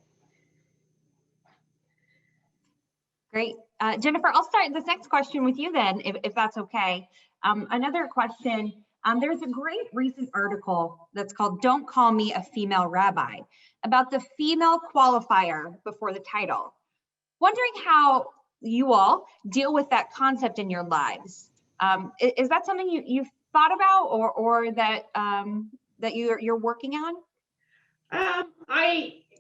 Great. Jennifer, I'll start this next question with you then, if that's okay. Another question, there's a great recent article that's called "Don't Call Me a Female Rabbi" about the female qualifier before the title. Wondering how you all deal with that concept in your lives. Is that something you've thought about or that that you're working on?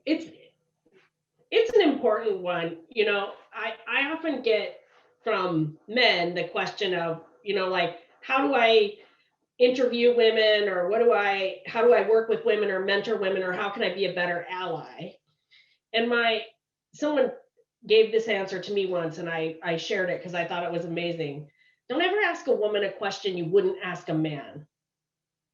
It's an important one. You know, I often get from men the question of, you know, like, how do I interview women, or how do I work with women or mentor women, or how can I be a better ally? And someone gave this answer to me once, and I shared it because I thought it was amazing. Don't ever ask a woman a question you wouldn't ask a man,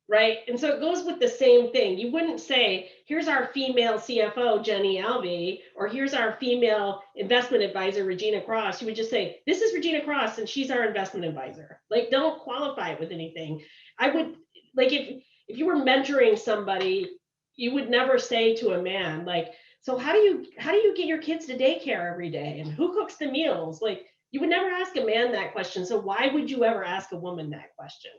right? And so it goes with the same thing. You wouldn't say, here's our female CFO, Jenny Alvey, or here's our female investment advisor, Regina Cross. You would just say, this is Regina Cross, and she's our investment advisor. Like, don't qualify it with anything. I would, like, if you were mentoring somebody, you would never say to a man, like, so how do you get your kids to daycare every day, and who cooks the meals? Like, you would never ask a man that question. So why would you ever ask a woman that question?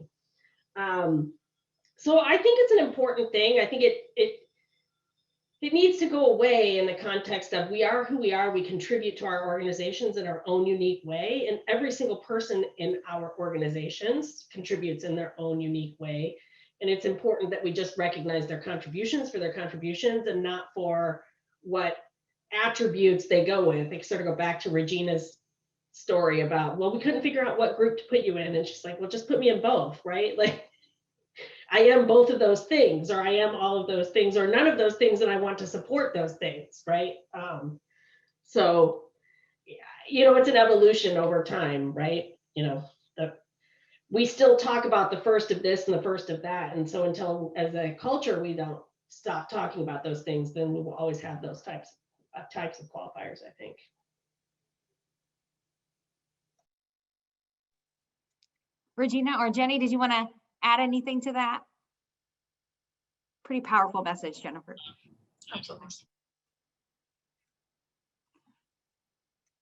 So I think it's an important thing. I think it needs to go away in the context of we are who we are. We contribute to our organizations in our own unique way, and every single person in our organizations contributes in their own unique way. And it's important that we just recognize their contributions for their contributions and not for what attributes they go with. They sort of go back to Regina's story about, well, we couldn't figure out what group to put you in. And she's like, well, just put me in both, right? Like, I am both of those things, or I am all of those things, or none of those things, and I want to support those things, right? So, you know, it's an evolution over time, right? You know, we still talk about the first of this and the first of that. And so until, as a culture, we don't stop talking about those things, then we will always have those types of qualifiers, I think. Regina or Jenny, did you want to add anything to that? Pretty powerful message, Jennifer. Absolutely.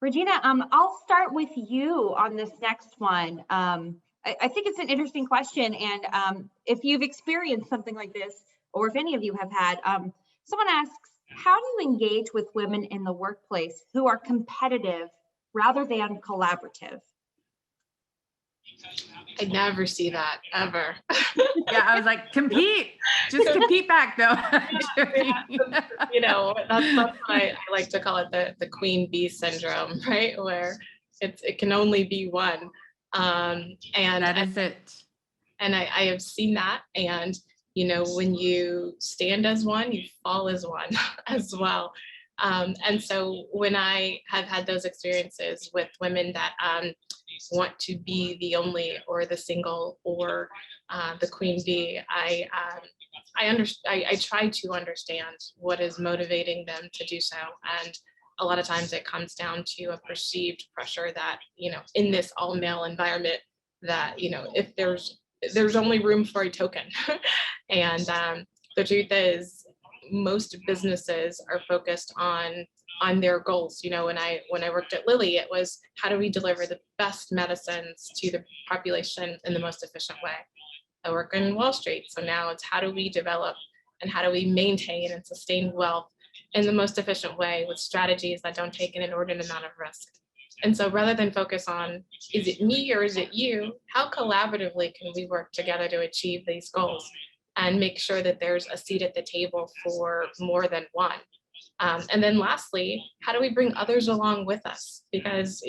Regina, I'll start with you on this next one. I think it's an interesting question, and if you've experienced something like this, or if any of you have had, someone asks, how do you engage with women in the workplace who are competitive rather than collaborative? I never see that ever. Yeah, I was like, compete, just compete back though. You know, that's what I like to call it, the queen bee syndrome, right? Where it can only be one. And That is it. And I have seen that. And, when you stand as one, you fall as one as well. And so when I have had those experiences with women that want to be the only or the single or the queen bee, I try to understand what is motivating them to do so. And a lot of times it comes down to a perceived pressure that, in this all male environment, that, if there's only room for a token. And the truth is, most businesses are focused on their goals. When I worked at Lilly, it was, how do we deliver the best medicines to the population in the most efficient way? I work in Wall Street, so now it's, how do we develop and how do we maintain and sustain wealth in the most efficient way with strategies that don't take an inordinate amount of risk? And so rather than focus on, is it me or is it you, how collaboratively can we work together to achieve these goals and make sure that there's a seat at the table for more than one? And then lastly, how do we bring others along with us? Because,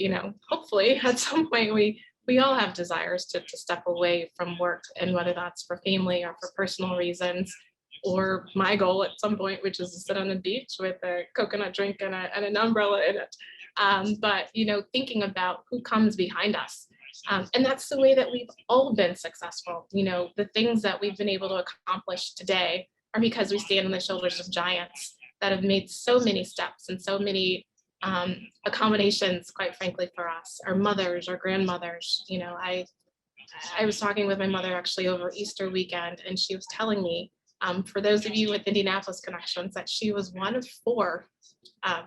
hopefully at some point we all have desires to step away from work, and whether that's for family or for personal reasons, or my goal at some point, which is to sit on the beach with a coconut drink and an umbrella in it. But, thinking about who comes behind us. And that's the way that we've all been successful. The things that we've been able to accomplish today are because we stand on the shoulders of giants that have made so many steps and so many accommodations, quite frankly, for us, our mothers, our grandmothers. I was talking with my mother actually over Easter weekend, and she was telling me, for those of you with Indianapolis connections, that she was one of 4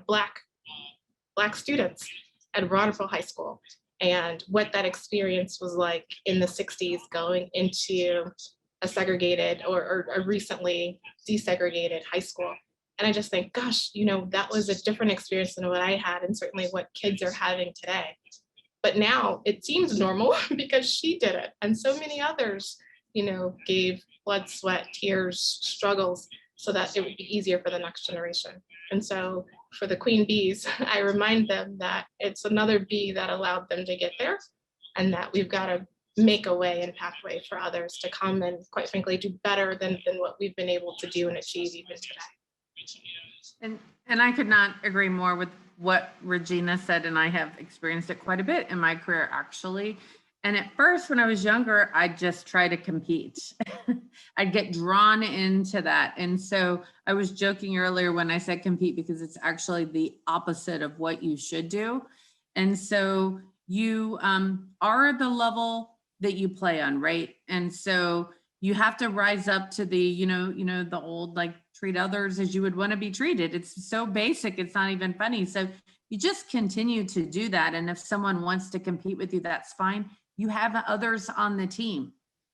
Black students at Roderville High School, and what that experience was like in the 60s, going into a segregated or a recently desegregated high school. And I just think, gosh, that was a different experience than what I had, and certainly what kids are having today. But now it seems normal because she did it. And so many others, gave blood, sweat, tears, struggles, so that it would be easier for the next generation. And so for the queen bees, I remind them that it's another bee that allowed them to get there, and that we've got to make a way and pathway for others to come and, quite frankly, do better than what we've been able to do and achieve even today. And I could not agree more with what Regina said, and I have experienced it quite a bit in my career, actually. And at first, when I was younger, I'd just try to compete. I'd get drawn into that. And so I was joking earlier when I said compete, because it's actually the opposite of what you should do. And so you are the level that you play on, right? And so you have to rise up to the, the old, like, treat others as you would want to be treated. It's so basic, it's not even funny. So you just continue to do that. And if someone wants to compete with you, that's fine. You have others on the team.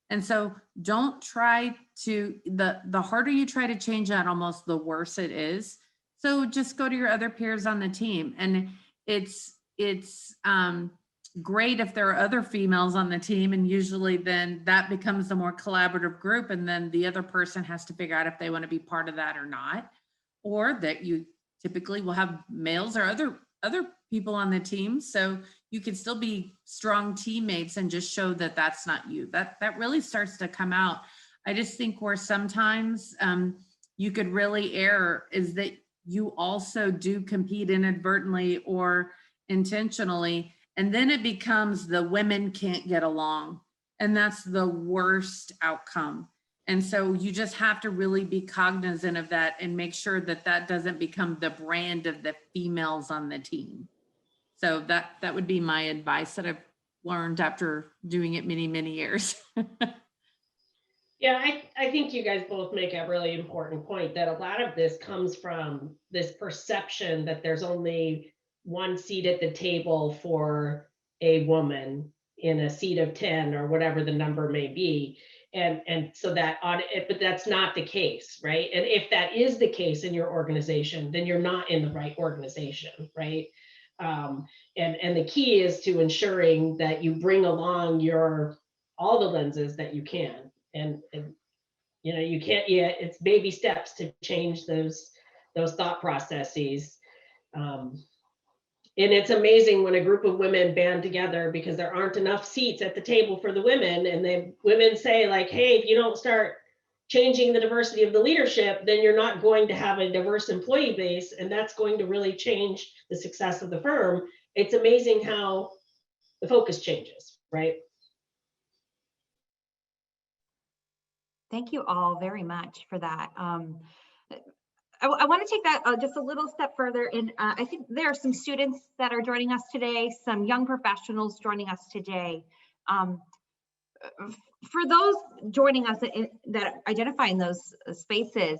And so don't try to, the harder you try to change that, almost the worse it is. So just go to your other peers on the team. And it's great if there are other females on the team, and usually then that becomes a more collaborative group, and then the other person has to figure out if they want to be part of that or not, or that you typically will have males or other people on the team, so you can still be strong teammates and just show that that's not you. That really starts to come out. I just think where sometimes you could really err is that you also do compete inadvertently or intentionally, and then it becomes the women can't get along, and that's the worst outcome. And so you just have to really be cognizant of that and make sure that that doesn't become the brand of the females on the team. So that would be my advice that I've learned after doing it many, many years. Yeah, I think you guys both make a really important point, that a lot of this comes from this perception that there's only one seat at the table for a woman in a seat of 10 or whatever the number may be. And so that on it, but that's not the case, right? And if that is the case in your organization, then you're not in the right organization, right? And the key is to ensuring that you bring along all the lenses that you can. And you can't, it's baby steps to change those thought processes. And it's amazing when a group of women band together because there aren't enough seats at the table for the women. And the women say like, hey, if you don't start changing the diversity of the leadership, then you're not going to have a diverse employee base. And that's going to really change the success of the firm. It's amazing how the focus changes, right? Thank you all very much for that. I want to take that just a little step further. And I think there are some students that are joining us today, some young professionals joining us today. For those joining us that identify in those spaces,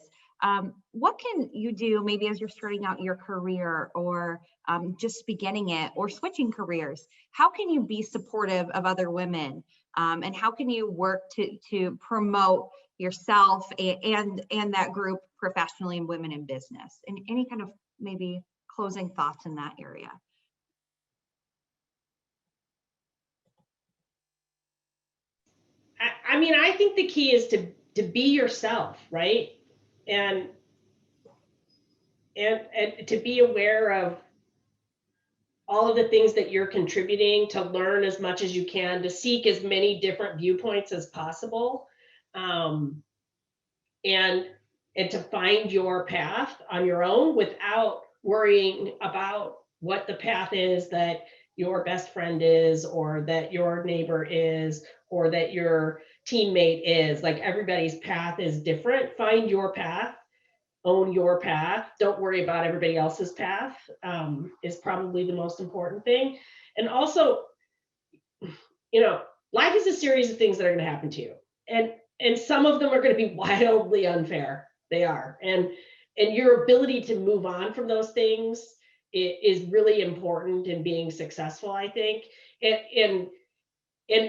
what can you do maybe as you're starting out your career or just beginning it or switching careers? How can you be supportive of other women? And how can you work to promote yourself and that group professionally and women in business? And any kind of maybe closing thoughts in that area? I mean, I think the key is to be yourself, right? And to be aware of all of the things that you're contributing, to learn as much as you can, to seek as many different viewpoints as possible, and to find your path on your own without worrying about what the path is that your best friend is, or that your neighbor is, or that your teammate is. Like, everybody's path is different. Find your path, own your path. Don't worry about everybody else's path, is probably the most important thing. And also, you know, life is a series of things that are going to happen to you. And some of them are going to be wildly unfair. They are. And your ability to move on from those things is really important in being successful, I think. And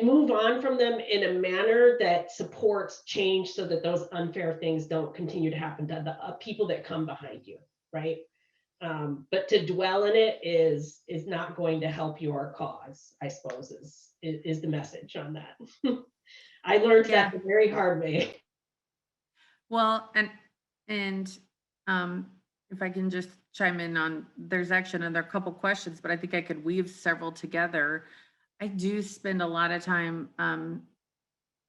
move on from them in a manner that supports change so that those unfair things don't continue to happen to the people that come behind you, right? But to dwell in it is not going to help your cause, I suppose, is the message on that. I learned that the very hard way. Well, and if I can just chime in on, there's actually another couple questions, but I think I could weave several together. I do spend a lot of time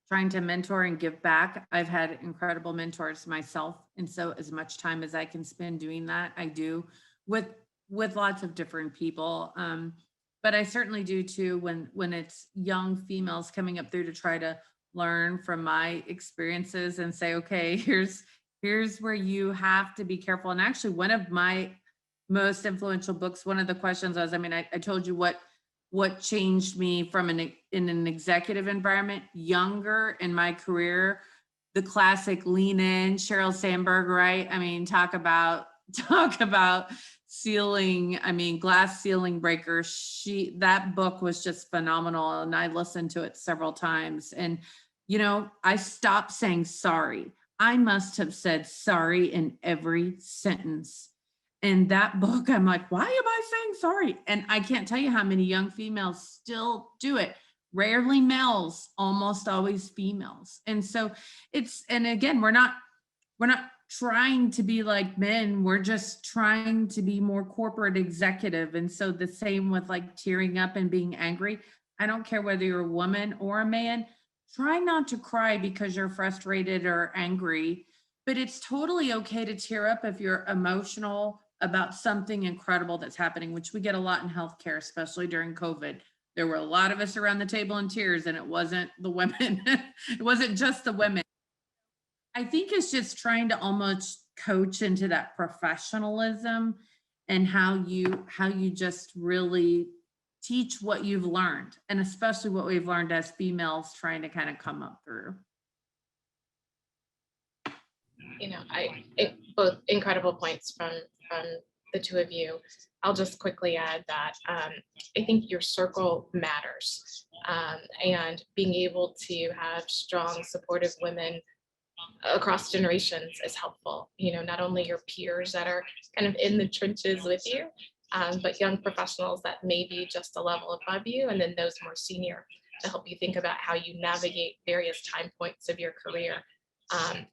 trying to mentor and give back. I've had incredible mentors myself. And so as much time as I can spend doing that, I do with lots of different people. But I certainly do too when it's young females coming up through to try to learn from my experiences and say, okay, here's where you have to be careful. And actually, one of my most influential books, one of the questions was, I told you what changed me from in an executive environment, younger in my career, the classic lean in, Sheryl Sandberg, right? I mean, talk about ceiling, glass ceiling breaker. That book was just phenomenal. And I listened to it several times. And, you know, I stopped saying sorry. I must have said sorry in every sentence. In that book, I'm like, why am I saying sorry? And I can't tell you how many young females still do it. Rarely males, almost always females. And so and again, we're not trying to be like men. We're just trying to be more corporate executive. And so the same with like tearing up and being angry. I don't care whether you're a woman or a man, try not to cry because you're frustrated or angry, but it's totally okay to tear up if you're emotional about something incredible that's happening, which we get a lot in healthcare, especially during COVID. There were a lot of us around the table in tears, and it wasn't the women. It wasn't just the women. I think it's just trying to almost coach into that professionalism and how you just really teach what you've learned, and especially what we've learned as females trying to kind of come up through. You know, both incredible points from the two of you. I'll just quickly add that I think your circle matters, and being able to have strong, supportive women across generations is helpful. You know, not only your peers that are kind of in the trenches with you, but young professionals that may be just a level above you, and then those more senior to help you think about how you navigate various time points of your career.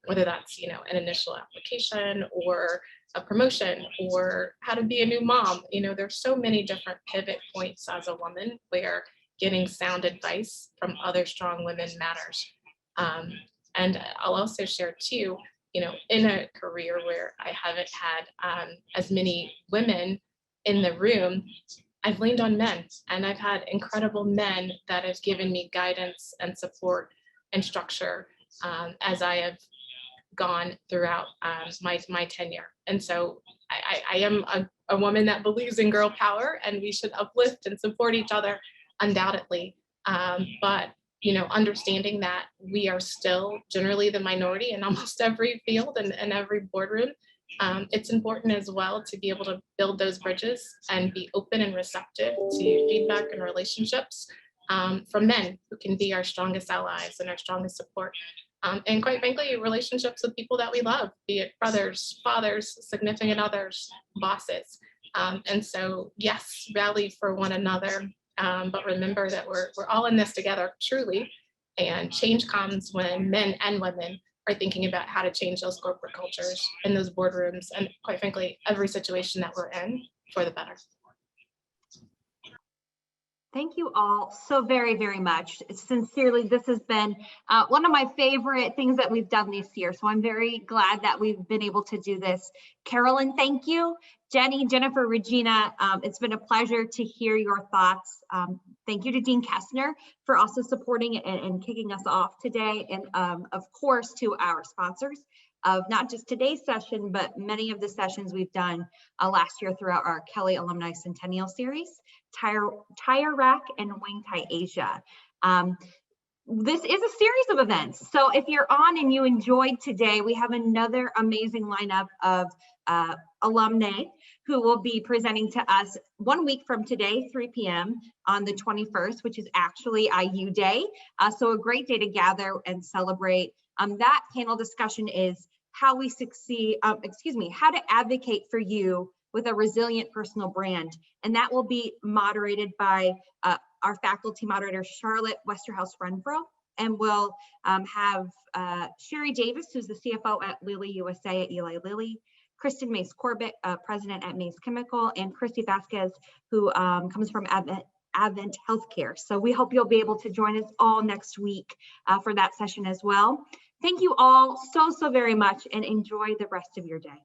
whether that's, an initial application or a promotion or how to be a new mom. There's so many different pivot points as a woman where getting sound advice from other strong women matters. And I'll also share too, in a career where I haven't had as many women in the room, I've leaned on men, and I've had incredible men that have given me guidance and support and structure as I have gone throughout my tenure. And so I am a woman that believes in girl power, and we should uplift and support each other undoubtedly. But understanding that we are still generally the minority in almost every field and every boardroom, it's important as well to be able to build those bridges and be open and receptive to feedback and relationships from men who can be our strongest allies and our strongest support. And quite frankly, relationships with people that we love, be it brothers, fathers, significant others, bosses. And so, yes, rally for one another, but remember that we're all in this together, truly. And change comes when men and women are thinking about how to change those corporate cultures in those boardrooms, and quite frankly, every situation that we're in for the better. Thank you all so very, very much. Sincerely, this has been one of my favorite things that we've done this year. So I'm very glad that we've been able to do this. Carolyn, thank you. Jenny, Jennifer, Regina, it's been a pleasure to hear your thoughts. Thank you to Dean Kestner for also supporting and kicking us off today. And of course, to our sponsors of not just today's session, but many of the sessions we've done last year throughout our Kelley Alumni Centennial Series, Tire Rack and Wing Tie Asia. This is a series of events. So if you're on and you enjoyed today, we have another amazing lineup of alumni who will be presenting to us 1 week from today, 3 p.m. on the 21st, which is actually IU Day. So a great day to gather and celebrate. That panel discussion is how we succeed, how to advocate for you with a resilient personal brand. And that will be moderated by our faculty moderator, Charlotte Westerhouse Renfro. And we'll have Sherry Davis, who's the CFO at Lilly USA at Eli Lilly, Kristen Mace Corbett, president at Mace Chemical, and Christy Vasquez, who comes from Advent Healthcare. So we hope you'll be able to join us all next week for that session as well. Thank you all so very much, and enjoy the rest of your day.